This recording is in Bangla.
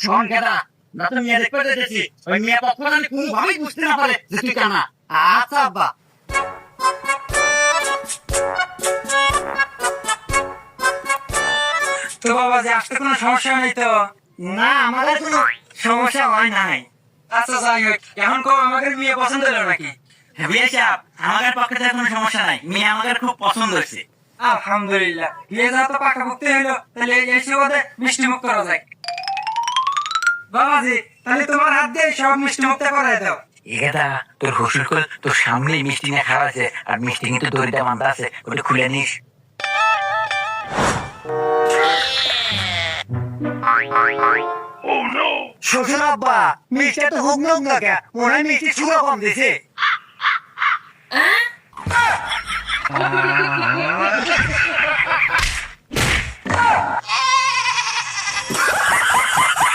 শোন কেডা, না তো মেয়ে দেখতে যেতেছি, ওই মেয়ে পক্ষ জানি কোনোভাবেই বুঝতে না পারে যে তুই কানা। আচ্ছা আব্বা। তো বাবা যে আসতে কোনো সমস্যা নেই তো? না, আমাদের কোনো সমস্যা হয় নাই। আচ্ছা যাই হোক, এখন কো আমাদের মেয়ে পছন্দ হলো নাকি? বিয়ে সাহেব, আমাদের পক্ষে তো কোনো সমস্যা নাই, মেয়ে আমাদের খুব পছন্দ হয়েছে। আলহামদুলিল্লাহ, বিয়ে যা তো পাকাপোক্ত হলো, তাহলে এই সুবাদে মিষ্টি মুখ করা যায়। বাবাজি, তাহলে তোমার হাত দিয়ে সব মিষ্টি মুখটা করাই দাও। এটা তোর শ্বশুর কল তোর সামনেই মিষ্টি নিয়ে খাওয়া আছে, আর মিষ্টি কিন্তু দড়িটা বাঁধা আছে, ওটা খুলে নিস। শ্বশুর আব্বা, মিষ্টি তো হুক নুক না কে, মনে হয় মিষ্টি চুড়া কম দিছে।